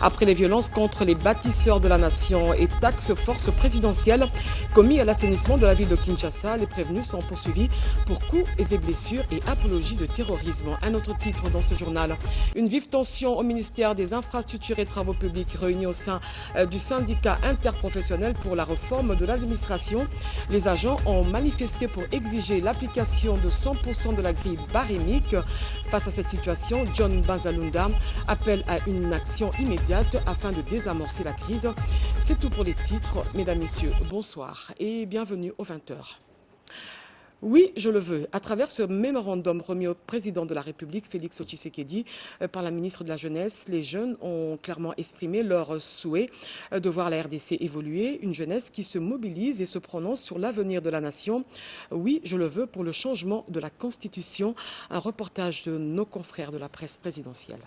Après les violences contre les bâtisseurs de la nation et taxe force présidentielle commis à l'assainissement de la ville de Kinshasa, les prévenus sont poursuivis pour coups et blessures et apologie de terrorisme. Un autre titre dans ce journal. Une vive tension au ministère des Infrastructures et Travaux publics réunis au sein du syndicat interprofessionnel pour la réforme de l'administration. Les agents ont manifesté pour exiger l'application de 100% de la grille barémique. Face à cette situation, John Bazalunda appelle à une action immédiate afin de désamorcer la crise. C'est tout pour les titres. Mesdames, Messieurs, bonsoir et bienvenue aux 20h. Oui, je le veux. À travers ce mémorandum remis au président de la République, Félix Tshisekedi, par la ministre de la Jeunesse, les jeunes ont clairement exprimé leur souhait de voir la RDC évoluer, une jeunesse qui se mobilise et se prononce sur l'avenir de la nation. Oui, je le veux pour le changement de la Constitution. Un reportage de nos confrères de la presse présidentielle.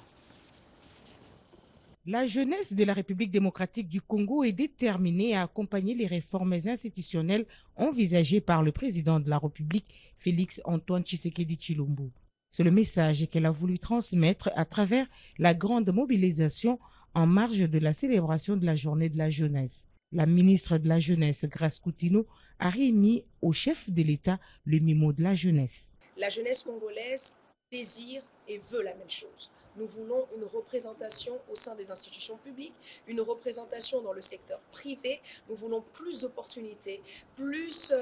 La jeunesse de la République démocratique du Congo est déterminée à accompagner les réformes institutionnelles envisagées par le président de la République, Félix Antoine Tshisekedi Tshilombo. C'est le message qu'elle a voulu transmettre à travers la grande mobilisation en marge de la célébration de la journée de la jeunesse. La ministre de la Jeunesse, Grace Coutinho, a remis au chef de l'État le mimo de la jeunesse. La jeunesse congolaise désire et veut la même chose. Nous voulons une représentation au sein des institutions publiques, une représentation dans le secteur privé. Nous voulons plus d'opportunités, plus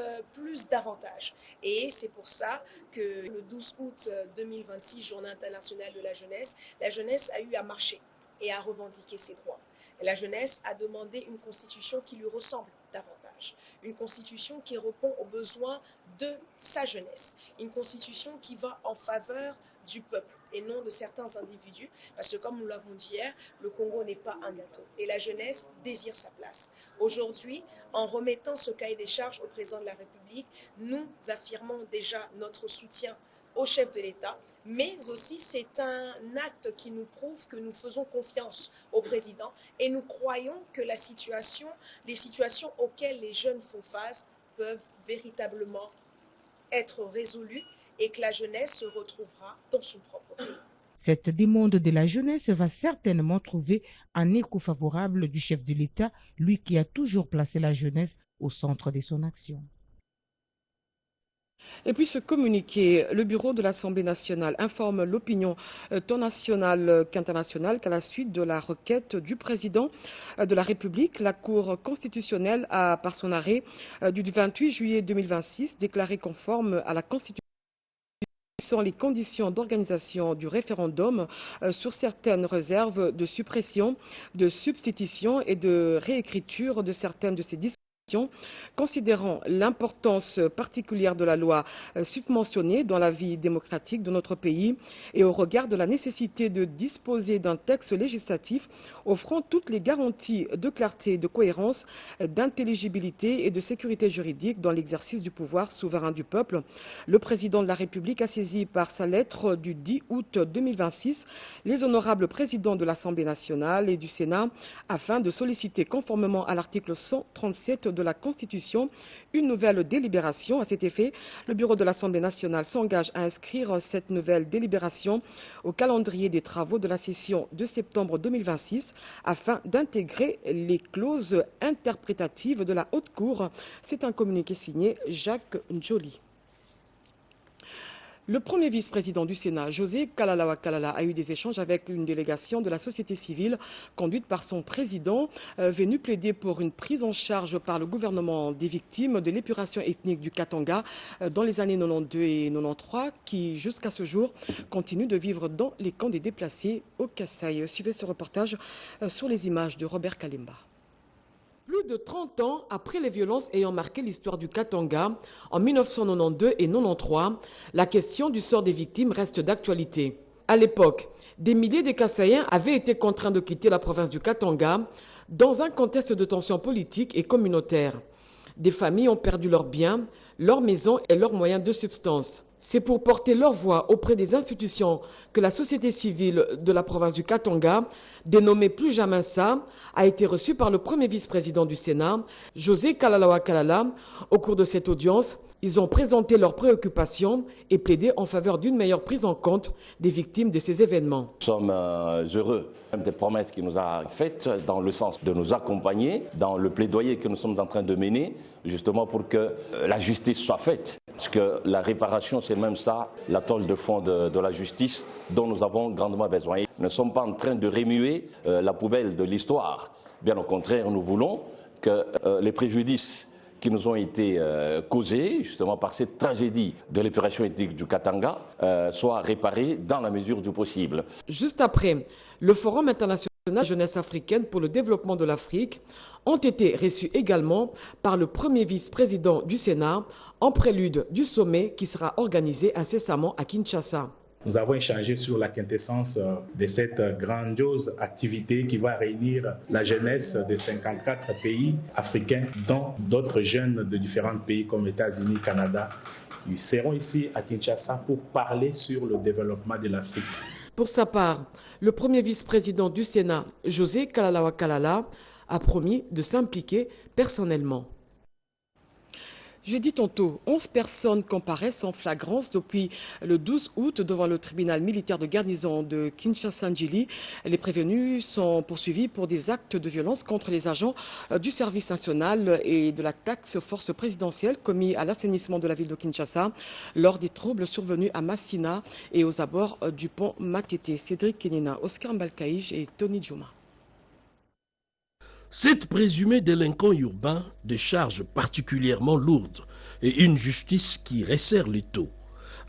d'avantages. Et c'est pour ça que le 12 août 2026, Journée internationale de la jeunesse a eu à marcher et à revendiquer ses droits. Et la jeunesse a demandé une constitution qui lui ressemble davantage. Une constitution qui répond aux besoins de sa jeunesse. Une constitution qui va en faveur du peuple et non de certains individus, parce que comme nous l'avons dit hier, le Congo n'est pas un gâteau et la jeunesse désire sa place. Aujourd'hui, en remettant ce cahier des charges au président de la République, nous affirmons déjà notre soutien au chef de l'État, mais aussi c'est un acte qui nous prouve que nous faisons confiance au président et nous croyons que les situations auxquelles les jeunes font face peuvent véritablement être résolues et que la jeunesse se retrouvera dans son propre pays. Cette demande de la jeunesse va certainement trouver un écho favorable du chef de l'État, lui qui a toujours placé la jeunesse au centre de son action. Et puis ce communiqué, le bureau de l'Assemblée nationale informe l'opinion tant nationale qu'internationale qu'à la suite de la requête du président de la République, la Cour constitutionnelle a, par son arrêt du 28 juillet 2026, déclaré conforme à la Constitution sont les conditions d'organisation du référendum sur certaines réserves de suppression, de substitution et de réécriture de certaines de ces dispositions. Considérant l'importance particulière de la loi subventionnée dans la vie démocratique de notre pays et au regard de la nécessité de disposer d'un texte législatif offrant toutes les garanties de clarté, de cohérence, d'intelligibilité et de sécurité juridique dans l'exercice du pouvoir souverain du peuple, le président de la République a saisi par sa lettre du 10 août 2026 les honorables présidents de l'Assemblée nationale et du Sénat afin de solliciter conformément à l'article 137 de la Constitution une nouvelle délibération. À cet effet, le bureau de l'Assemblée nationale s'engage à inscrire cette nouvelle délibération au calendrier des travaux de la session de septembre 2026 afin d'intégrer les clauses interprétatives de la Haute Cour. C'est un communiqué signé Jacques Njoli. Le premier vice-président du Sénat, José Kalalawa Kalala, a eu des échanges avec une délégation de la société civile conduite par son président, venu plaider pour une prise en charge par le gouvernement des victimes de l'épuration ethnique du Katanga dans les années 92 et 93, qui jusqu'à ce jour continuent de vivre dans les camps des déplacés au Kasaï. Suivez ce reportage sur les images de Robert Kalimba. Plus de 30 ans après les violences ayant marqué l'histoire du Katanga, en 1992 et 1993, la question du sort des victimes reste d'actualité. À l'époque, des milliers de Kasaïens avaient été contraints de quitter la province du Katanga dans un contexte de tensions politiques et communautaires. Des familles ont perdu leurs biens, leur maison et leurs moyens de subsistance. C'est pour porter leur voix auprès des institutions que la société civile de la province du Katanga, dénommée Plus Jamais Ça, a été reçue par le premier vice-président du Sénat, José Kalalawa Kalala. Au cours de cette audience, ils ont présenté leurs préoccupations et plaidé en faveur d'une meilleure prise en compte des victimes de ces événements. Nous sommes heureux des promesses qu'il nous a faites dans le sens de nous accompagner dans le plaidoyer que nous sommes en train de mener, justement pour que la justice soit faite. Parce que la réparation, c'est même ça, la toile de fond de la justice dont nous avons grandement besoin. Nous ne sommes pas en train de remuer la poubelle de l'histoire. Bien au contraire, nous voulons que les préjudices qui nous ont été causés justement par cette tragédie de l'épuration ethnique du Katanga soient réparés dans la mesure du possible. Juste après, le Forum international jeunesse africaine pour le développement de l'Afrique ont été reçus également par le premier vice-président du Sénat en prélude du sommet qui sera organisé incessamment à Kinshasa. Nous avons échangé sur la quintessence de cette grandiose activité qui va réunir la jeunesse de 54 pays africains, dont d'autres jeunes de différents pays comme États-Unis, Canada. Ils seront ici à Kinshasa pour parler sur le développement de l'Afrique. Pour sa part, le premier vice-président du Sénat, José Kalalawa Kalala, a promis de s'impliquer personnellement. J'ai dit tantôt, 11 personnes comparaissent en flagrance depuis le 12 août devant le tribunal militaire de garnison de Kinshasa-Njili. Les prévenus sont poursuivis pour des actes de violence contre les agents du service national et de la taxe force présidentielle commis à l'assainissement de la ville de Kinshasa lors des troubles survenus à Massina et aux abords du pont Matete. Cédric Kenina, Oscar Mbalkaïj et Tony Djouma. 7 présumés délinquants urbains, des charges particulièrement lourdes et une justice qui resserre les taux.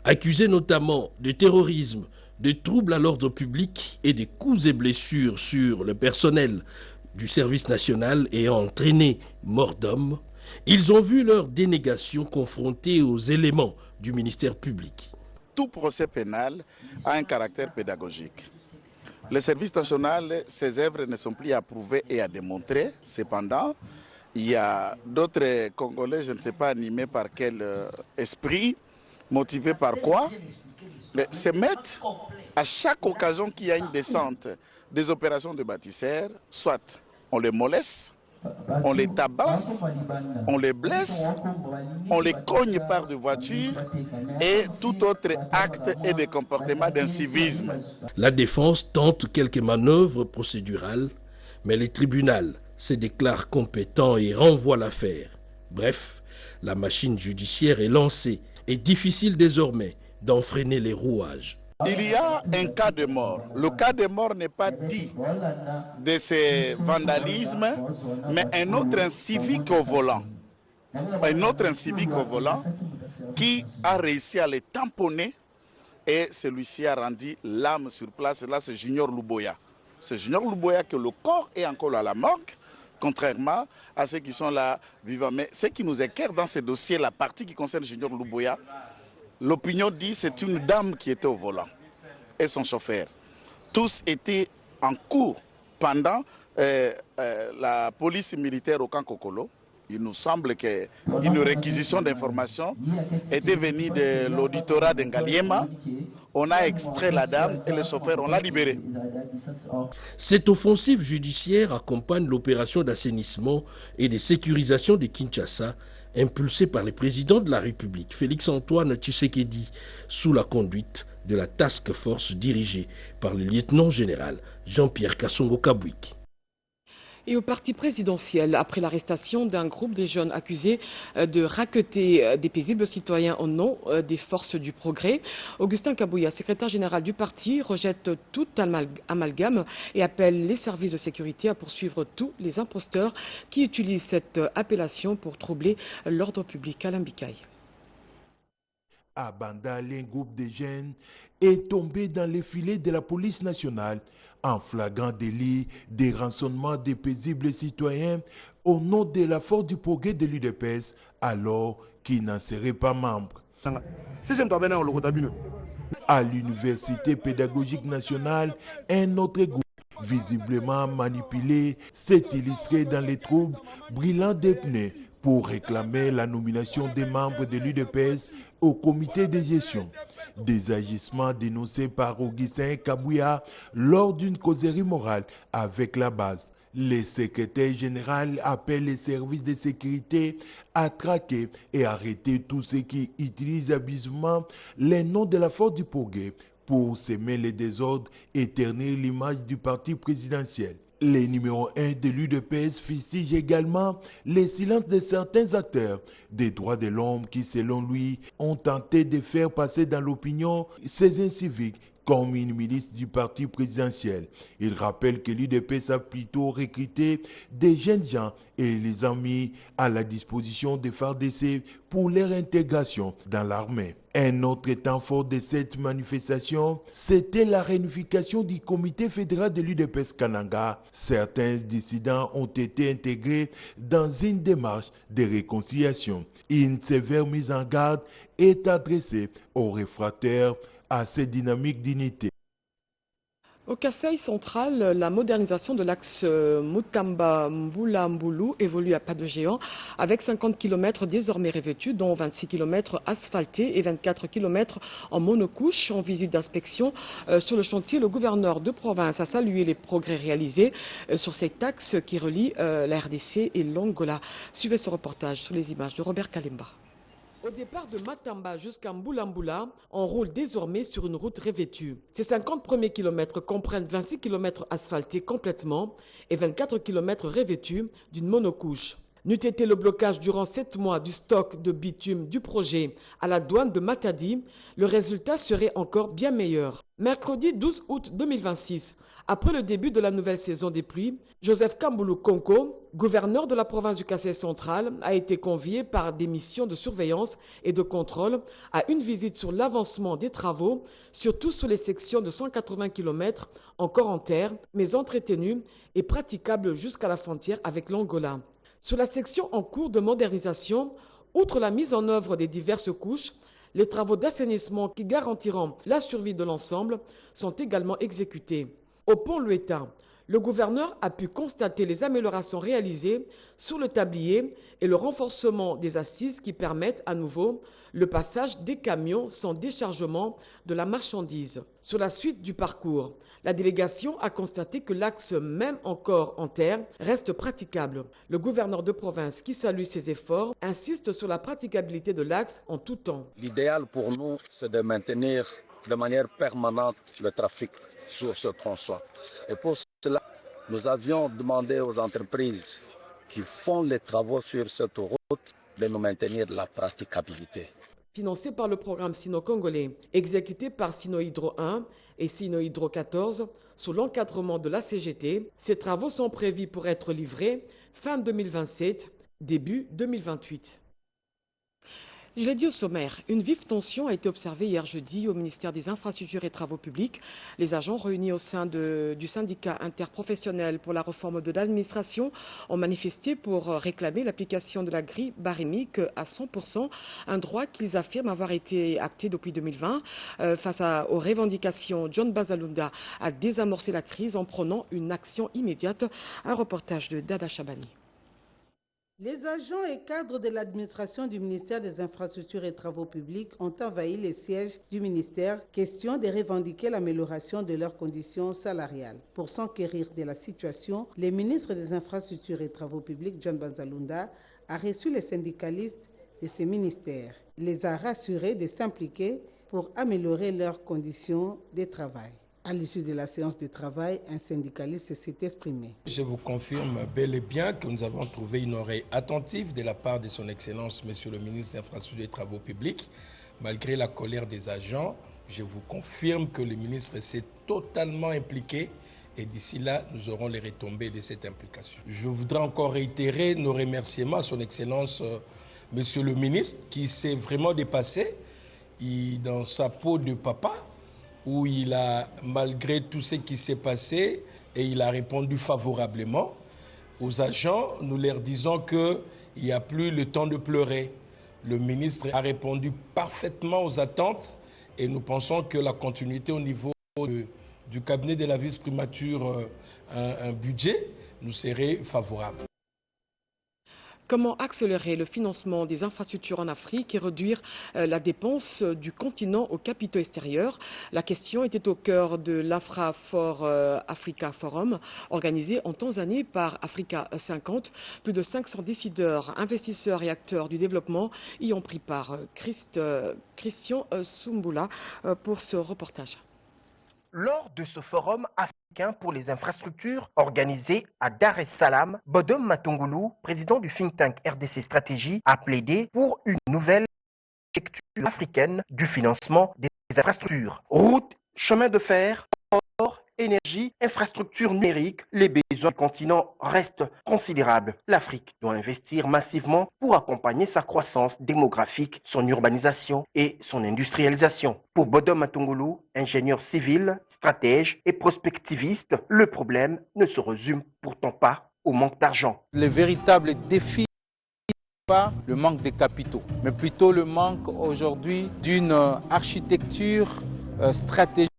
Accusés notamment de terrorisme, de troubles à l'ordre public et des coups et blessures sur le personnel du service national ayant entraîné mort d'hommes, ils ont vu leur dénégation confrontée aux éléments du ministère public. Tout procès pénal a un caractère pédagogique. Le service national, ses œuvres ne sont plus à prouver et à démontrer. Cependant, il y a d'autres Congolais, je ne sais pas animés par quel esprit, motivés par quoi, se mettent à chaque occasion qu'il y a une descente des opérations de bâtisseurs, soit on les moleste, on les tabasse, on les blesse, on les cogne par des voitures et tout autre acte et de comportement d'incivisme. La défense tente quelques manœuvres procédurales, mais les tribunaux se déclarent compétents et renvoient l'affaire. Bref, la machine judiciaire est lancée et difficile désormais d'en freiner les rouages. Il y a un cas de mort. Le cas de mort n'est pas dit de ce vandalisme, mais un autre civique au volant. Un autre civique au volant qui a réussi à les tamponner et celui-ci a rendu l'âme sur place. Là, c'est Junior Luboya. C'est Junior Luboya que le corps est encore à la morgue, contrairement à ceux qui sont là vivants. Mais ce qui nous éclaire dans ce dossier, la partie qui concerne Junior Luboya, l'opinion dit que c'est une dame qui était au volant et son chauffeur. Tous étaient en cours pendant la police militaire au camp Kokolo. Il nous semble qu'une réquisition d'informations était venue de l'auditorat d'Engaliema. On a extrait la dame et le chauffeur, on l'a libéré. Cette offensive judiciaire accompagne l'opération d'assainissement et de sécurisation de Kinshasa impulsée par le président de la République, Félix-Antoine Tshisekedi, sous la conduite de la task force dirigée par le lieutenant-général Jean-Pierre Kassongo-Kabwik. Et au parti présidentiel, après l'arrestation d'un groupe de jeunes accusés de racketter des paisibles citoyens au nom des forces du progrès, Augustin Kabouya, secrétaire général du parti, rejette tout amalgame et appelle les services de sécurité à poursuivre tous les imposteurs qui utilisent cette appellation pour troubler l'ordre public. Alain Bikaï. À Bandal, un groupe de jeunes est tombé dans les filets de la police nationale en flagrant délit de rançonnement des paisibles citoyens au nom de la force du progrès de l'UDPS alors qu'ils n'en seraient pas membres. À l'Université pédagogique nationale, un autre groupe visiblement manipulé s'est illustré dans les troubles brûlant des pneus pour réclamer la nomination des membres de l'UDPS au comité de gestion. Des agissements dénoncés par Augustin Kabouya lors d'une causerie morale avec la base. Le secrétaire général appelle les services de sécurité à traquer et arrêter tous ceux qui utilisent abusivement les noms de la force du progrès pour semer les désordres et ternir l'image du parti présidentiel. Le numéro 1 de l'UDPS fustige également les silences de certains acteurs des droits de l'homme qui, selon lui, ont tenté de faire passer dans l'opinion ces inciviques comme une milice du parti présidentiel. Il rappelle que l'UDPS a plutôt recruté des jeunes gens et les a mis à la disposition des FARDC pour leur intégration dans l'armée. Un autre temps fort de cette manifestation, c'était la réunification du comité fédéral de l'UDPS Kananga. Certains dissidents ont été intégrés dans une démarche de réconciliation. Une sévère mise en garde est adressée aux réfractaires à cette dynamique d'unité. Au Kasaï central, la modernisation de l'axe Mutamba-Mboula-Mboulou évolue à pas de géant avec 50 km désormais revêtus, dont 26 km asphaltés et 24 km en monocouche. En visite d'inspection sur le chantier, le gouverneur de province a salué les progrès réalisés sur cet axe qui relie la RDC et l'Angola. Suivez ce reportage sur les images de Robert Kalemba. Au départ de Matamba jusqu'à Mboula-Mboula, on roule désormais sur une route revêtue. Ces 50 premiers kilomètres comprennent 26 km asphaltés complètement et 24 km revêtus d'une monocouche. N'eût été le blocage durant 7 mois du stock de bitume du projet à la douane de Matadi, le résultat serait encore bien meilleur. Mercredi 12 août 2026, après le début de la nouvelle saison des pluies, Joseph Kamboulou Konko, gouverneur de la province du Kasaï central, a été convié par des missions de surveillance et de contrôle à une visite sur l'avancement des travaux, surtout sur les sections de 180 km encore en terre, mais entretenues et praticables jusqu'à la frontière avec l'Angola. Sur la section en cours de modernisation, outre la mise en œuvre des diverses couches, les travaux d'assainissement qui garantiront la survie de l'ensemble sont également exécutés. Au pont Lueta, le gouverneur a pu constater les améliorations réalisées sur le tablier et le renforcement des assises qui permettent à nouveau le passage des camions sans déchargement de la marchandise. Sur la suite du parcours, la délégation a constaté que l'axe, même encore en terre, reste praticable. Le gouverneur de province, qui salue ces efforts, insiste sur la praticabilité de l'axe en tout temps. L'idéal pour nous, c'est de maintenir de manière permanente le trafic sur ce tronçon. Et pour cela, nous avions demandé aux entreprises qui font les travaux sur cette route de nous maintenir la praticabilité. Financé par le programme sino-congolais, exécuté par Sino-Hydro 1 et Sino-Hydro 14, sous l'encadrement de la CGT, ces travaux sont prévus pour être livrés fin 2027, début 2028. Je l'ai dit au sommaire, une vive tension a été observée hier jeudi au ministère des Infrastructures et Travaux Publics. Les agents réunis au sein du syndicat interprofessionnel pour la réforme de l'administration ont manifesté pour réclamer l'application de la grille barémique à 100%, un droit qu'ils affirment avoir été acté depuis 2020. Face aux revendications, John Bazalunda a désamorcé la crise en prenant une action immédiate. Un reportage de Dada Chabani. Les agents et cadres de l'administration du ministère des Infrastructures et Travaux Publics ont envahi les sièges du ministère, question de revendiquer l'amélioration de leurs conditions salariales. Pour s'enquérir de la situation, le ministre des Infrastructures et Travaux Publics, John Bazalunda, a reçu les syndicalistes de ces ministères. Il les a rassurés de s'impliquer pour améliorer leurs conditions de travail. À l'issue de la séance de travail, un syndicaliste s'est exprimé. Je vous confirme bel et bien que nous avons trouvé une oreille attentive de la part de son Excellence, Monsieur le ministre des Infrastructures et des Travaux Publics. Malgré la colère des agents, je vous confirme que le ministre s'est totalement impliqué et d'ici là, nous aurons les retombées de cette implication. Je voudrais encore réitérer nos remerciements à son Excellence, Monsieur le ministre, qui s'est vraiment dépassé dans sa peau de papa, où il a, malgré tout ce qui s'est passé, et il a répondu favorablement aux agents. Nous leur disons qu'il n'y a plus le temps de pleurer. Le ministre a répondu parfaitement aux attentes et nous pensons que la continuité au niveau du cabinet de la vice-primature, un budget, nous serait favorable. Comment accélérer le financement des infrastructures en Afrique et réduire la dépense du continent aux capitaux extérieurs? La question était au cœur de l'Infrafor Africa Forum, organisé en Tanzanie par Africa 50. Plus de 500 décideurs, investisseurs et acteurs du développement y ont pris part. Christian Sumbula pour ce reportage. Lors de ce forum africain pour les infrastructures organisé à Dar es Salaam, Bodom Matungulu, président du think tank RDC Stratégie, a plaidé pour une nouvelle architecture africaine du financement des infrastructures. Routes, chemins de fer, ports, énergie, infrastructures numériques, les besoins du continent restent considérables. L'Afrique doit investir massivement pour accompagner sa croissance démographique, son urbanisation et son industrialisation. Pour Bodom Matungulu, ingénieur civil, stratège et prospectiviste, le problème ne se résume pourtant pas au manque d'argent. Les véritables défis, pas le manque de capitaux, mais plutôt le manque aujourd'hui d'une architecture stratégique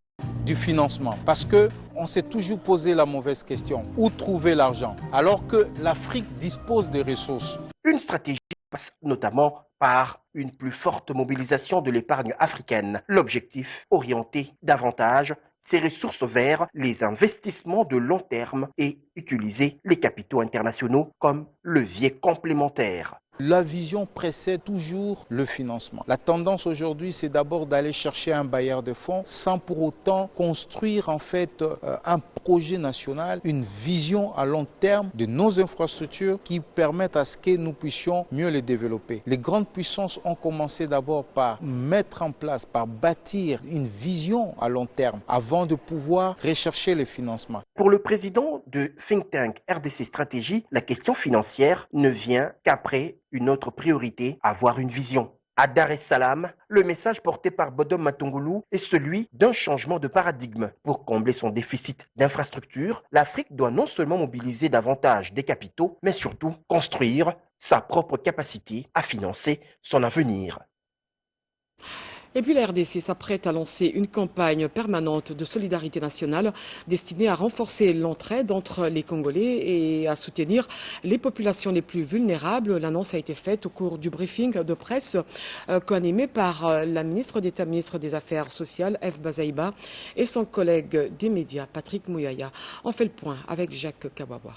du financement. Parce qu'on s'est toujours posé la mauvaise question, où trouver l'argent, alors que l'Afrique dispose des ressources. Une stratégie passe notamment par une plus forte mobilisation de l'épargne africaine. L'objectif, orienter davantage ces ressources vers les investissements de long terme et utiliser les capitaux internationaux comme levier complémentaire. La vision précède toujours le financement. La tendance aujourd'hui, c'est d'abord d'aller chercher un bailleur de fonds sans pour autant construire en fait un projet national, une vision à long terme de nos infrastructures qui permettent à ce que nous puissions mieux les développer. Les grandes puissances ont commencé d'abord par mettre en place, par bâtir une vision à long terme avant de pouvoir rechercher les financements. Pour le président de think tank RDC Stratégie, la question financière ne vient qu'après une autre priorité, avoir une vision. À Dar es Salaam, le message porté par Bodom Matungulu est celui d'un changement de paradigme. Pour combler son déficit d'infrastructures, l'Afrique doit non seulement mobiliser davantage des capitaux, mais surtout construire sa propre capacité à financer son avenir. Et puis la RDC s'apprête à lancer une campagne permanente de solidarité nationale destinée à renforcer l'entraide entre les Congolais et à soutenir les populations les plus vulnérables. L'annonce a été faite au cours du briefing de presse co-animé par la ministre d'État, ministre des Affaires sociales, F. Bazaïba, et son collègue des médias, Patrick Mouyaya. On fait le point avec Jacques Kawawa.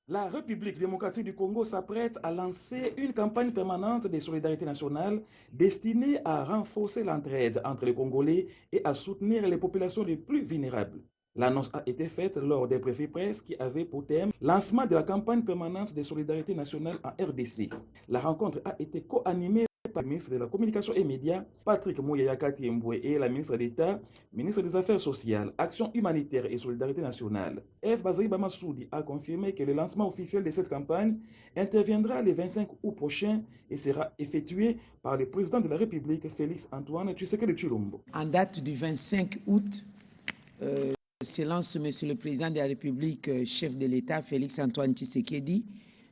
La République démocratique du Congo s'apprête à lancer une campagne permanente de solidarité nationale destinée à renforcer l'entraide entre les Congolais et à soutenir les populations les plus vulnérables. L'annonce a été faite lors des briefings presse qui avait pour thème « Lancement de la campagne permanente de solidarité nationale en RDC ». La rencontre a été co-animée par le ministre de la Communication et Médias, Patrick Mouyaya Katiemboué, et la ministre d'État, ministre des Affaires sociales, Action humanitaire et solidarité nationale. F. Bazaïba Massoudi a confirmé que le lancement officiel de cette campagne interviendra le 25 août prochain et sera effectué par le président de la République, Félix Antoine Tshisekedi Tshilombo. En date du 25 août, s'élance Monsieur le Président de la République, chef de l'État, Félix Antoine Tshisekedi,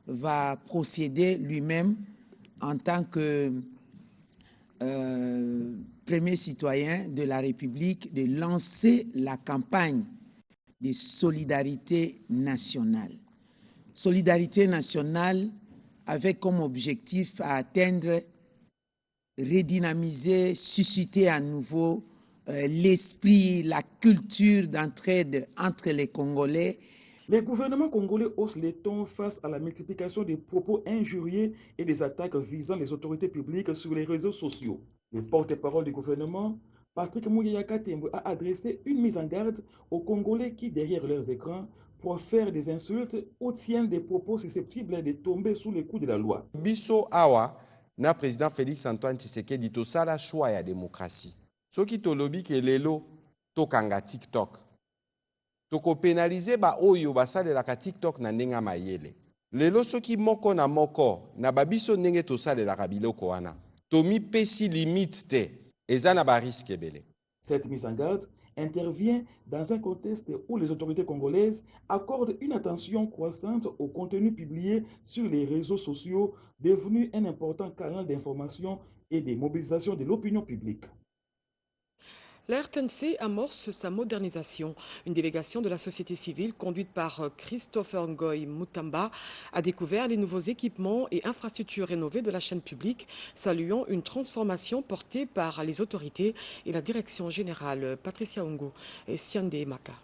va procéder lui-même en tant que premier citoyen de la République de lancer la campagne de solidarité nationale. Solidarité nationale avec comme objectif à atteindre, redynamiser, susciter à nouveau l'esprit, la culture d'entraide entre les Congolais. Les gouvernements congolais haussent les tons face à la multiplication des propos injurieux et des attaques visant les autorités publiques sur les réseaux sociaux. Le porte-parole du gouvernement, Patrick Mouyaya Katiemboué, a adressé une mise en garde aux Congolais qui, derrière leurs écrans, profèrent des insultes ou tiennent des propos susceptibles de tomber sous les coups de la loi. Biso awa, na président Félix Antoine Tshisekedi tosala choix ya démocratie. Soki tolobi ke lelo tokanga TikTok. Toko pénaliser ba oyo basalelaka TikTok na ndenga mayele. Lelo soki moko na moko na babiso ndenge tosalelaka biloko wana. Tomi pesi limite te eza na ba risque ebele. Cette mise en garde intervient dans un contexte où les autorités congolaises accordent une attention croissante au contenu publié sur les réseaux sociaux, devenu un important canal d'information et de mobilisation de l'opinion publique. La RTNC amorce sa modernisation. Une délégation de la société civile conduite par Christopher Ngoy Mutamba a découvert les nouveaux équipements et infrastructures rénovées de la chaîne publique, saluant une transformation portée par les autorités et la direction générale. Patricia Ungo et Siande Maka.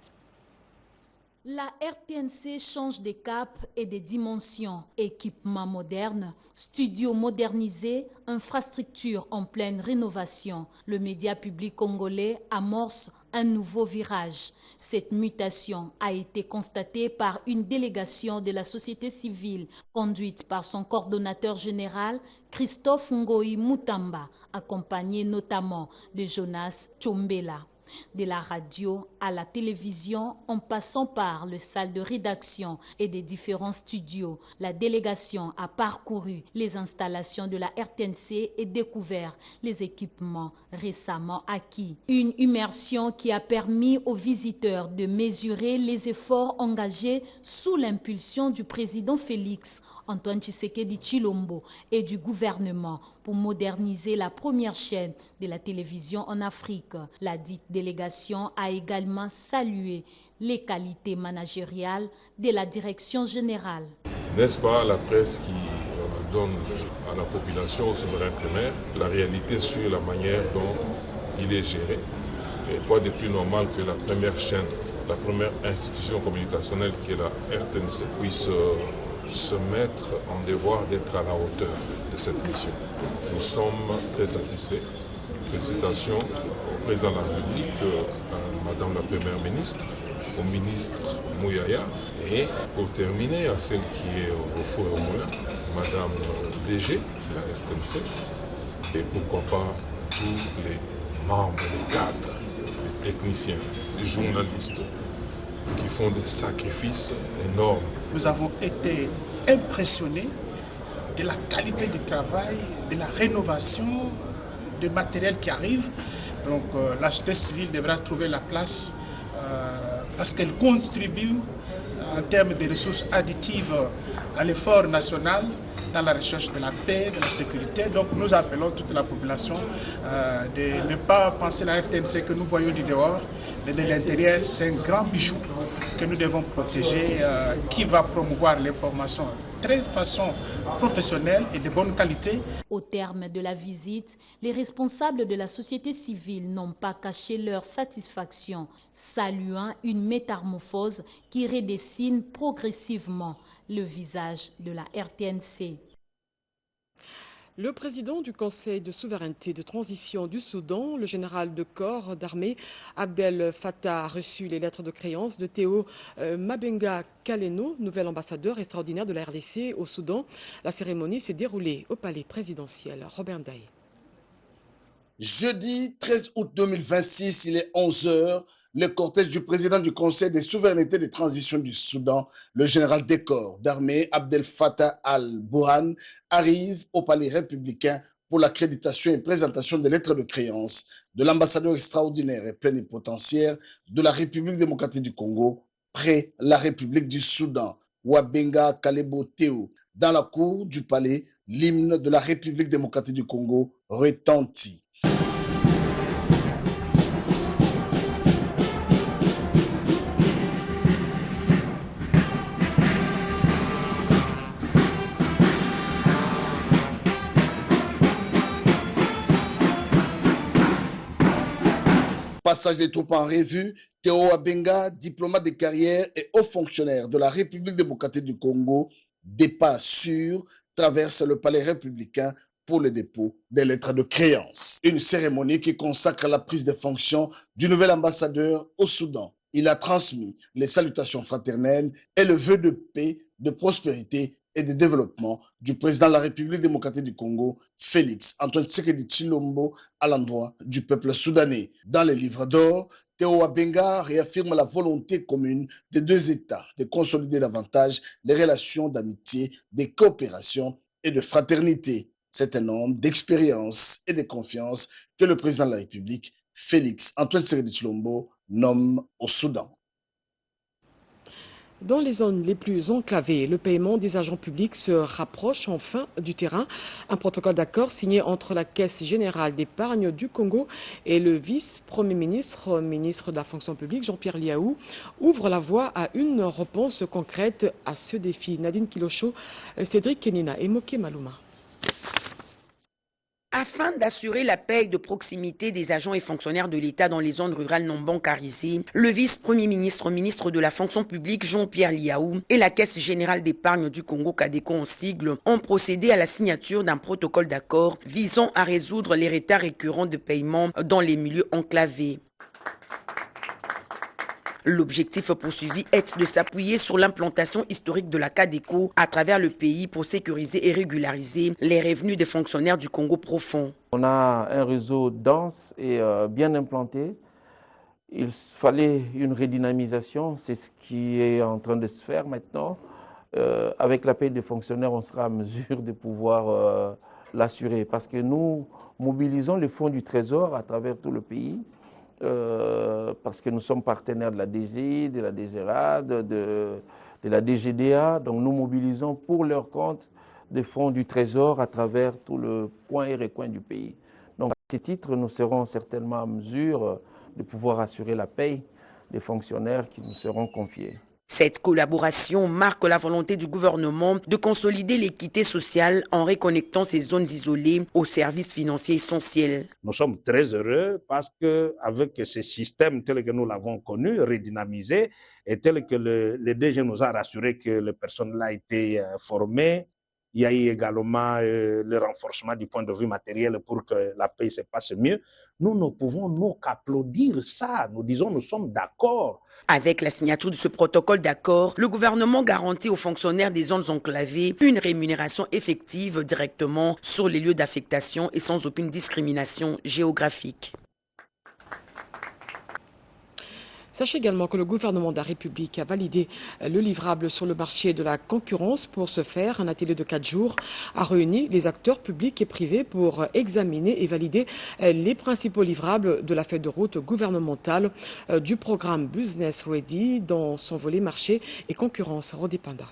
La RTNC change de cap et de dimensions. Équipements modernes, studios modernisés, infrastructures en pleine rénovation. Le média public congolais amorce un nouveau virage. Cette mutation a été constatée par une délégation de la société civile conduite par son coordonnateur général Christophe Ngoy Mutamba, accompagné notamment de Jonas Tchombela. De la radio à la télévision, en passant par les salles de rédaction et des différents studios, la délégation a parcouru les installations de la RTNC et découvert les équipements récemment acquis. Une immersion qui a permis aux visiteurs de mesurer les efforts engagés sous l'impulsion du président Félix Antoine Tshisekedi Tshilombo et du gouvernement pour moderniser la première chaîne de la télévision en Afrique. La dite délégation a également salué les qualités managériales de la direction générale. N'est-ce pas la presse qui donne à la population, au souverain primaire, la réalité sur la manière dont il est géré? Et quoi de plus normal que la première chaîne, la première institution communicationnelle qui est la RTNC puisse se mettre en devoir d'être à la hauteur de cette mission. Nous sommes très satisfaits. Félicitations au président de la République, à Madame la Première ministre, au ministre Mouyaya et pour terminer à celle qui est au four et au moulin, Madame DG de la RTNC et pourquoi pas tous les membres, les cadres, les techniciens, les journalistes qui font des sacrifices énormes. Nous avons été impressionnés de la qualité du travail, de la rénovation du matériel qui arrive. Donc la société civile devra trouver la place parce qu'elle contribue en termes de ressources additives à l'effort national dans la recherche de la paix, de la sécurité. Donc nous appelons toute la population de ne pas penser la RTNC que nous voyons du dehors, mais de l'intérieur, c'est un grand bijou que nous devons protéger, qui va promouvoir l'information de façon professionnelle et de bonne qualité. Au terme de la visite, les responsables de la société civile n'ont pas caché leur satisfaction, saluant une métamorphose qui redessine progressivement le visage de la RTNC. Le président du Conseil de souveraineté de transition du Soudan, le général de corps d'armée Abdel Fattah, a reçu les lettres de créance de Théo Mabenga Kaleno, nouvel ambassadeur extraordinaire de la RDC au Soudan. La cérémonie s'est déroulée au palais présidentiel. Robert Ndaye. Jeudi 13 août 2026, il est 11h. Le cortège du président du Conseil des souverainetés de transition du Soudan, le général des corps d'armée Abdel Fattah al-Burhan, arrive au palais républicain pour l'accréditation et présentation des lettres de créance de l'ambassadeur extraordinaire et plénipotentiaire de la République démocratique du Congo près la République du Soudan, Wabenga Kalebo Théo. Dans la cour du palais, l'hymne de la République démocratique du Congo retentit. Passage des troupes en revue, Théo Abenga, diplomate de carrière et haut fonctionnaire de la République démocratique du Congo, des pas sûrs, traverse le palais républicain pour le dépôt des lettres de créance. Une cérémonie qui consacre la prise de fonction du nouvel ambassadeur au Soudan. Il a transmis les salutations fraternelles et le vœu de paix, de prospérité et de développement du président de la République démocratique du Congo, Félix Antoine Tshisekedi Tshilombo, à l'endroit du peuple soudanais. Dans les livres d'or, Théo Abenga réaffirme la volonté commune des deux États de consolider davantage les relations d'amitié, de coopération et de fraternité. C'est un homme d'expérience et de confiance que le président de la République, Félix Antoine Tshisekedi Tshilombo, nomme au Soudan. Dans les zones les plus enclavées, le paiement des agents publics se rapproche enfin du terrain. Un protocole d'accord signé entre la Caisse générale d'épargne du Congo et le vice-premier ministre, ministre de la fonction publique, Jean-Pierre Liaou, ouvre la voie à une réponse concrète à ce défi. Nadine Kilocho, Cédric Kenina et Moké Malouma. Afin d'assurer la paie de proximité des agents et fonctionnaires de l'État dans les zones rurales non bancarisées, le vice-premier ministre, ministre de la fonction publique Jean-Pierre Liaou et la Caisse générale d'épargne du Congo Cadeco en sigle ont procédé à la signature d'un protocole d'accord visant à résoudre les retards récurrents de paiement dans les milieux enclavés. L'objectif poursuivi est de s'appuyer sur l'implantation historique de la Cadeco à travers le pays pour sécuriser et régulariser les revenus des fonctionnaires du Congo profond. On a un réseau dense et bien implanté. Il fallait une redynamisation, c'est ce qui est en train de se faire maintenant. Avec la paie des fonctionnaires, on sera en mesure de pouvoir l'assurer parce que nous mobilisons les fonds du Trésor à travers tout le pays. Parce que nous sommes partenaires de la DGI, de la DGRA, de la DGDA. Donc nous mobilisons pour leur compte des fonds du Trésor à travers tout le coin et recoin du pays. Donc à ce titre, nous serons certainement en mesure de pouvoir assurer la paie des fonctionnaires qui nous seront confiés. Cette collaboration marque la volonté du gouvernement de consolider l'équité sociale en reconnectant ces zones isolées aux services financiers essentiels. Nous sommes très heureux parce qu'avec ce système tel que nous l'avons connu, redynamisé, et tel que le DG nous a rassuré que les personnes-là ont été formées, il y a eu également le renforcement du point de vue matériel pour que la paix se passe mieux. Nous ne pouvons nous qu'applaudir ça. Nous disons nous sommes d'accord. Avec la signature de ce protocole d'accord, le gouvernement garantit aux fonctionnaires des zones enclavées une rémunération effective directement sur les lieux d'affectation et sans aucune discrimination géographique. Sachez également que le gouvernement de la République a validé le livrable sur le marché de la concurrence. Pour ce faire, un atelier de 4 jours a réuni les acteurs publics et privés pour examiner et valider les principaux livrables de la feuille de route gouvernementale du programme Business Ready dans son volet marché et concurrence. Rodipanda.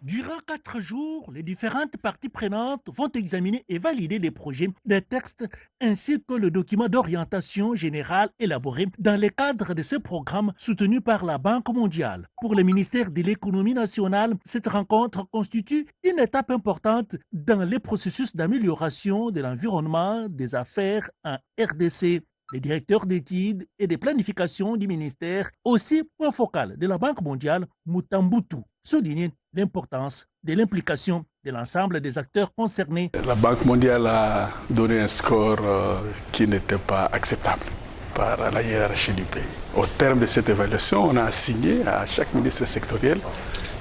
Durant 4 jours, les différentes parties prenantes vont examiner et valider les projets, les textes ainsi que le document d'orientation générale élaboré dans le cadre de ce programme soutenu par la Banque mondiale. Pour le ministère de l'économie nationale, cette rencontre constitue une étape importante dans les processus d'amélioration de l'environnement des affaires en RDC. Les directeurs d'études et de planification du ministère, aussi point focal de la Banque mondiale, Mutambutu, soulignent l'importance de l'implication de l'ensemble des acteurs concernés. La Banque mondiale a donné un score qui n'était pas acceptable par la hiérarchie du pays. Au terme de cette évaluation, on a assigné à chaque ministre sectoriel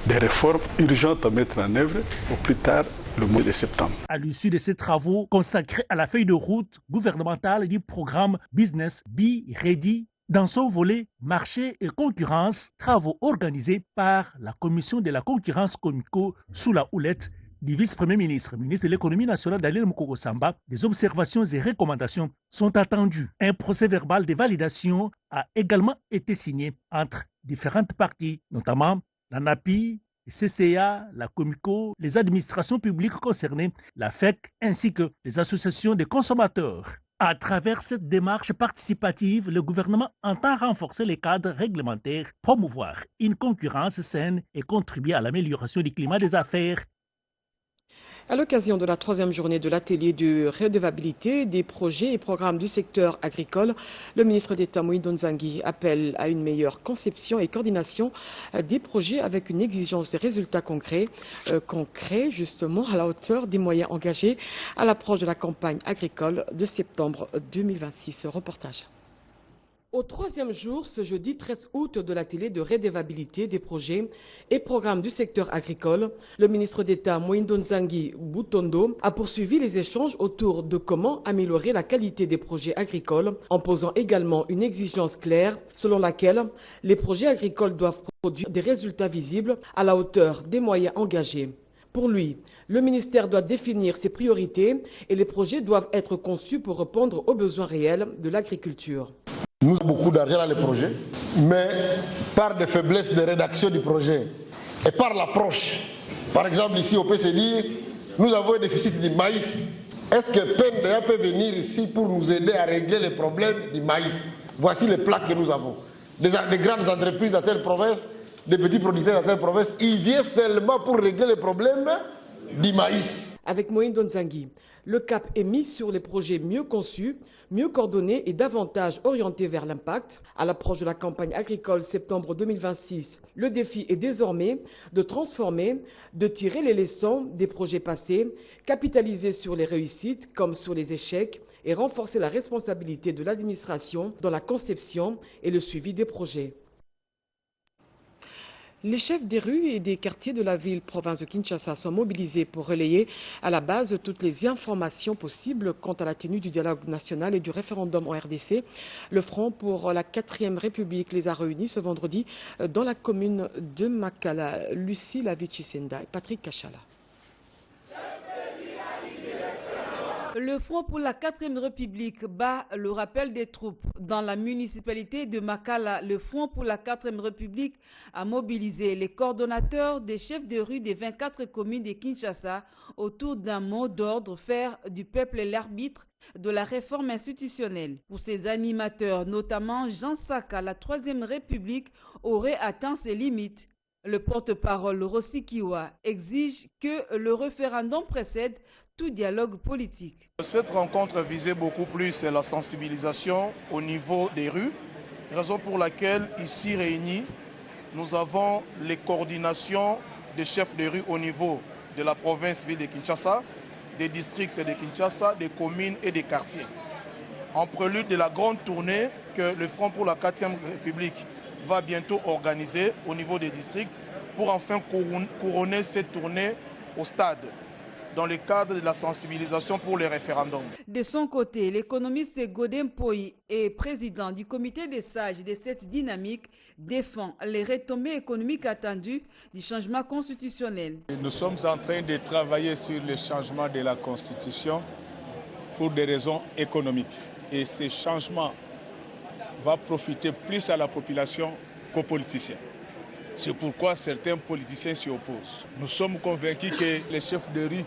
des réformes urgentes à mettre en œuvre au plus tard le mois de septembre. À l'issue de ces travaux consacrés à la feuille de route gouvernementale du programme Business Be Ready, dans son volet marché et concurrence, travaux organisés par la commission de la concurrence Comico sous la houlette du vice-premier ministre, ministre de l'économie nationale Daniel Mukoko Samba, des observations et recommandations sont attendues. Un procès verbal de validation a également été signé entre différentes parties, notamment la NAPI, le CCA, la Comico, les administrations publiques concernées, la FEC, ainsi que les associations de consommateurs. À travers cette démarche participative, le gouvernement entend renforcer les cadres réglementaires, promouvoir une concurrence saine et contribuer à l'amélioration du climat des affaires. À l'occasion de la 3e journée de l'atelier de redevabilité des projets et programmes du secteur agricole, le ministre d'État Moïse Nzangi appelle à une meilleure conception et coordination des projets avec une exigence de résultats concrets justement à la hauteur des moyens engagés à l'approche de la campagne agricole de septembre 2026. Reportage. Au 3e jour, ce jeudi 13 août de l'atelier de redevabilité des projets et programmes du secteur agricole, le ministre d'État Moïndo Nzangi Butondo a poursuivi les échanges autour de comment améliorer la qualité des projets agricoles en posant également une exigence claire selon laquelle les projets agricoles doivent produire des résultats visibles à la hauteur des moyens engagés. Pour lui, le ministère doit définir ses priorités et les projets doivent être conçus pour répondre aux besoins réels de l'agriculture. Nous avons beaucoup d'argent dans les projets, mais par des faiblesses de rédaction du projet et par l'approche. Par exemple, ici, on peut se dire, nous avons un déficit du maïs. Est-ce que PNDA peut venir ici pour nous aider à régler les problèmes du maïs? Voici les plaques que nous avons. Des grandes entreprises dans telle province, des petits producteurs dans telle province, ils viennent seulement pour régler les problèmes du maïs. Avec Moïse Nzangi, le cap est mis sur les projets mieux conçus, mieux coordonnés et davantage orientés vers l'impact. À l'approche de la campagne agricole septembre 2026, le défi est désormais de transformer, de tirer les leçons des projets passés, capitaliser sur les réussites comme sur les échecs et renforcer la responsabilité de l'administration dans la conception et le suivi des projets. Les chefs des rues et des quartiers de la ville-province de Kinshasa sont mobilisés pour relayer à la base toutes les informations possibles quant à la tenue du dialogue national et du référendum en RDC. Le Front pour la 4e République les a réunis ce vendredi dans la commune de Makala. Lucie Lavichisenda et Patrick Kachala. Le Front pour la 4e République bat le rappel des troupes. Dans la municipalité de Makala, le Front pour la 4e République a mobilisé les coordonnateurs des chefs de rue des 24 communes de Kinshasa autour d'un mot d'ordre: faire du peuple l'arbitre de la réforme institutionnelle. Pour ces animateurs, notamment Jean Saka, la 3e République aurait atteint ses limites. Le porte-parole Rossi Kiwa exige que le référendum précède tout dialogue politique. Cette rencontre visait beaucoup plus la sensibilisation au niveau des rues, raison pour laquelle ici réunis, nous avons les coordinations des chefs de rue au niveau de la province-ville de Kinshasa, des districts de Kinshasa, des communes et des quartiers. En prélude de la grande tournée que le Front pour la 4e République va bientôt organiser au niveau des districts pour enfin couronner cette tournée au stade, dans le cadre de la sensibilisation pour les référendums. De son côté, l'économiste Godem Poi et président du comité des sages de cette dynamique défend les retombées économiques attendues du changement constitutionnel. Nous sommes en train de travailler sur le changement de la Constitution pour des raisons économiques. Et ce changement va profiter plus à la population qu'aux politiciens. C'est pourquoi certains politiciens s'y opposent. Nous sommes convaincus que les chefs de rue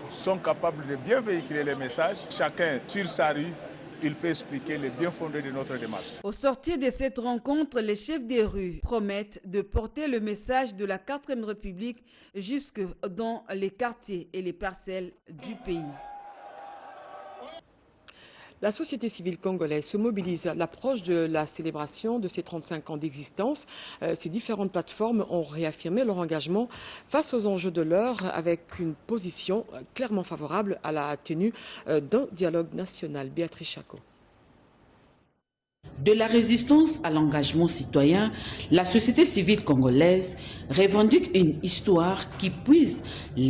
sont capables de bien véhiculer les messages. Chacun sur sa rue, il peut expliquer les bien fondés de notre démarche. Au sortir de cette rencontre, les chefs des rues promettent de porter le message de la 4e République jusque dans les quartiers et les parcelles du pays. La société civile congolaise se mobilise à l'approche de la célébration de ses 35 ans d'existence. Ces différentes plateformes ont réaffirmé leur engagement face aux enjeux de l'heure avec une position clairement favorable à la tenue d'un dialogue national. Béatrice Chako. De la résistance à l'engagement citoyen, la société civile congolaise revendique une histoire qui puise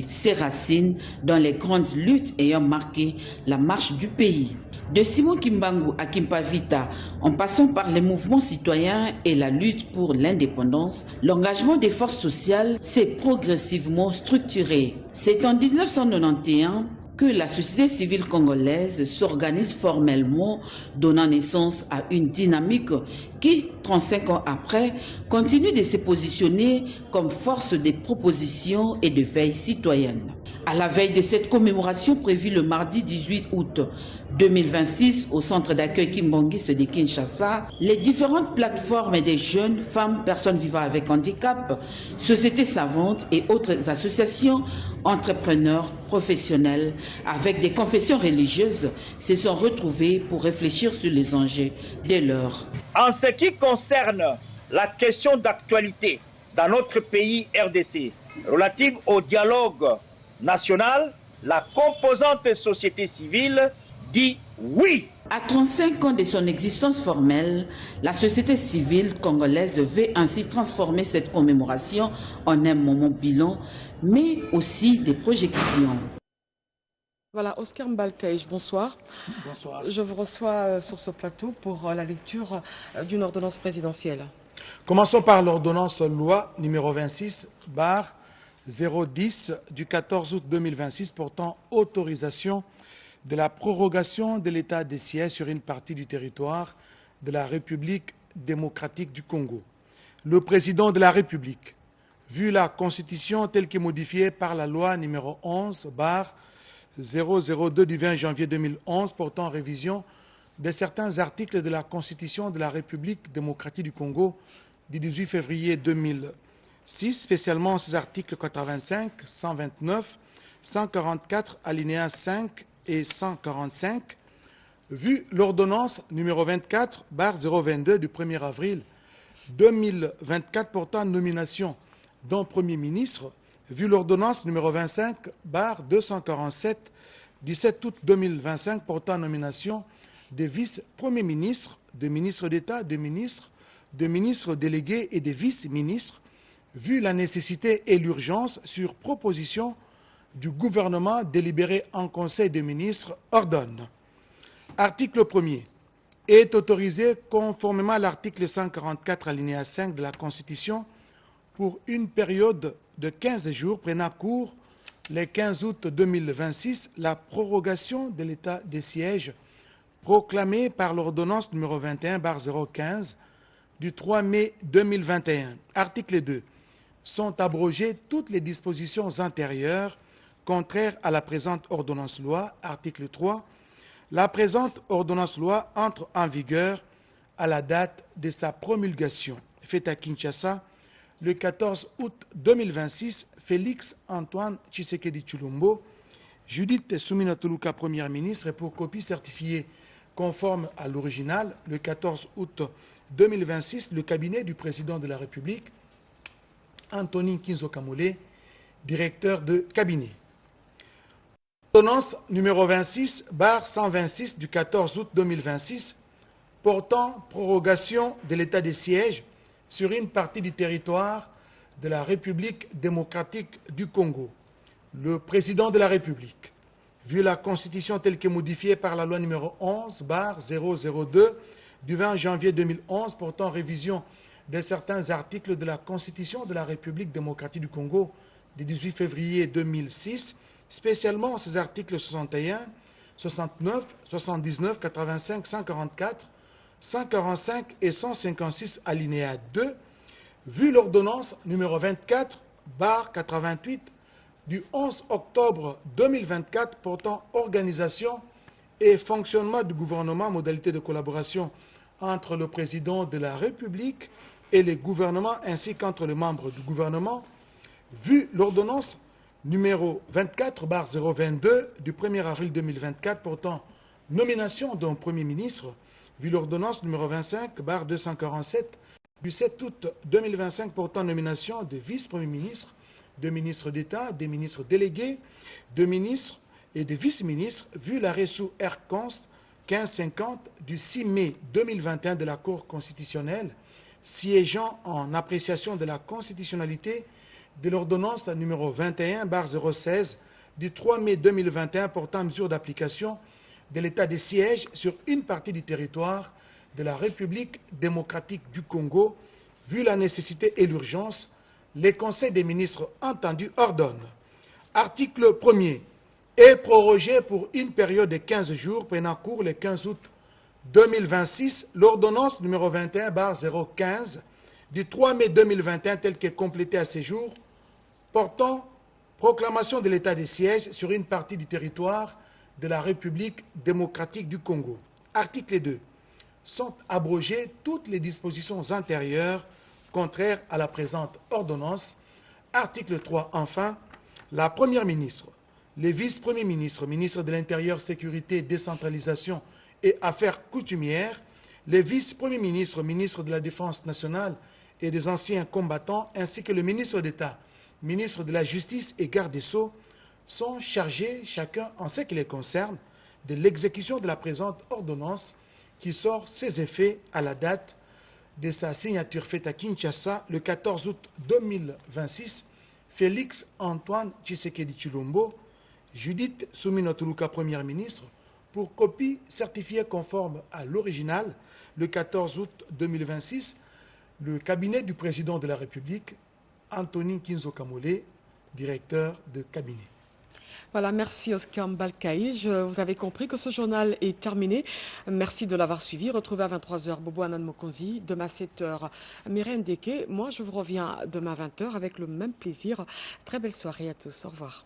ses racines dans les grandes luttes ayant marqué la marche du pays. De Simon Kimbangu à Kimpavita, en passant par les mouvements citoyens et la lutte pour l'indépendance, l'engagement des forces sociales s'est progressivement structuré. C'est en 1991 que la société civile congolaise s'organise formellement, donnant naissance à une dynamique qui, 35 ans après, continue de se positionner comme force de proposition et de veille citoyenne. À la veille de cette commémoration prévue le mardi 18 août 2026 au centre d'accueil Kimbangis de Kinshasa, les différentes plateformes des jeunes, femmes, personnes vivant avec handicap, sociétés savantes et autres associations, entrepreneurs, professionnels, avec des confessions religieuses, se sont retrouvés pour réfléchir sur les enjeux de l'heure. En ce qui concerne la question d'actualité dans notre pays RDC, relative au dialogue national, la composante société civile dit oui. À 35 ans de son existence formelle, la société civile congolaise veut ainsi transformer cette commémoration en un moment bilan, mais aussi des projections. Voilà, Oscar Mbalkaïch, bonsoir. Bonsoir. Je vous reçois sur ce plateau pour la lecture d'une ordonnance présidentielle. Commençons par l'ordonnance loi numéro 26/010 du 14 août 2026 portant autorisation de la prorogation de l'état de siège sur une partie du territoire de la République démocratique du Congo. Le président de la République, vu la Constitution telle que modifiée par la loi numéro 11/002 du 20 janvier 2011 portant révision de certains articles de la Constitution de la République démocratique du Congo du 18 février 2006, spécialement ces articles 85, 129, 144, alinéas 5 et 145, vu l'ordonnance numéro 24/022 du 1er avril 2024 portant nomination d'un Premier ministre, vu l'ordonnance numéro 25/247 du 7 août 2025 portant nomination des vice-premiers ministres, de ministres d'État, de ministres délégués et des vice-ministres, vu la nécessité et l'urgence sur proposition du gouvernement délibéré en Conseil des ministres, ordonne. Article 1er. Est autorisé conformément à l'article 144 alinéa 5 de la Constitution pour une période de 15 jours prenant cours le 15 août 2026 la prorogation de l'état de siège proclamée par l'ordonnance numéro 21/015 du 3 mai 2021. Article 2. Sont abrogées toutes les dispositions antérieures contraires à la présente ordonnance-loi. Article 3. La présente ordonnance-loi entre en vigueur à la date de sa promulgation. Faite à Kinshasa le 14 août 2026, Félix Antoine Tshisekedi Tshilombo, Judith Soumina Tuluka, Première ministre, et pour copie certifiée conforme à l'original, le 14 août 2026, le cabinet du président de la République, Antonin Kinzo Kamole, directeur de cabinet. Ordonnance numéro 26/126 du 14 août 2026 portant prorogation de l'état de siège sur une partie du territoire de la République démocratique du Congo. Le président de la République, vu la Constitution telle que modifiée par la loi numéro 11/002 du 20 janvier 2011 portant révision de certains articles de la Constitution de la République démocratique du Congo du 18 février 2006, spécialement ces articles 61, 69, 79, 85, 144, 145 et 156 alinéa 2, vu l'ordonnance numéro 24/88 du 11 octobre 2024 portant organisation et fonctionnement du gouvernement, modalité de collaboration entre le président de la République et les gouvernements ainsi qu'entre les membres du gouvernement, vu l'ordonnance numéro 24/022 du 1er avril 2024 portant nomination d'un Premier ministre, vu l'ordonnance numéro 25/247 du 7 août 2025 portant nomination de vice-premiers ministres, de ministres d'État, des ministres délégués, de ministres et de vice-ministres, vu l'arrêt sous R-Const 1550 du 6 mai 2021 de la Cour constitutionnelle, siégeant en appréciation de la constitutionnalité de l'ordonnance numéro 21/016 du 3 mai 2021 portant mesure d'application de l'état de siège sur une partie du territoire de la République démocratique du Congo, vu la nécessité et l'urgence, les conseils des ministres entendus ordonnent. Article 1er. Est prorogé pour une période de 15 jours prenant cours le 15 août 2026 l'ordonnance numéro 21/015 du 3 mai 2021 telle qu'est complétée à ces jours portant proclamation de l'état de siège sur une partie du territoire de la République démocratique du Congo. Article 2. Sont abrogées toutes les dispositions antérieures contraires à la présente ordonnance. Article 3. Enfin, la Première ministre, les vice-premiers ministres, ministres de l'Intérieur, Sécurité, Décentralisation et Affaires coutumières, les vice-premiers ministres, ministres de la Défense nationale et des anciens combattants, ainsi que le ministre d'État, ministre de la Justice et garde des Sceaux, sont chargés, chacun en ce qui les concerne, de l'exécution de la présente ordonnance qui sort ses effets à la date de sa signature faite à Kinshasa le 14 août 2026. Félix Antoine Tshisekedi Tshilombo, Judith Soumina Tuluka, Première ministre, pour copie certifiée conforme à l'original le 14 août 2026, le cabinet du président de la République, Antonin Kinzo Kamole, directeur de cabinet. Voilà, merci Oscar Mbalkaïj. Vous avez compris que ce journal est terminé. Merci de l'avoir suivi. Retrouvez à 23h Bobo Anan Mokonzi, demain à 7h Myrène Deke. Moi, je vous reviens demain à 20h avec le même plaisir. Très belle soirée à tous. Au revoir.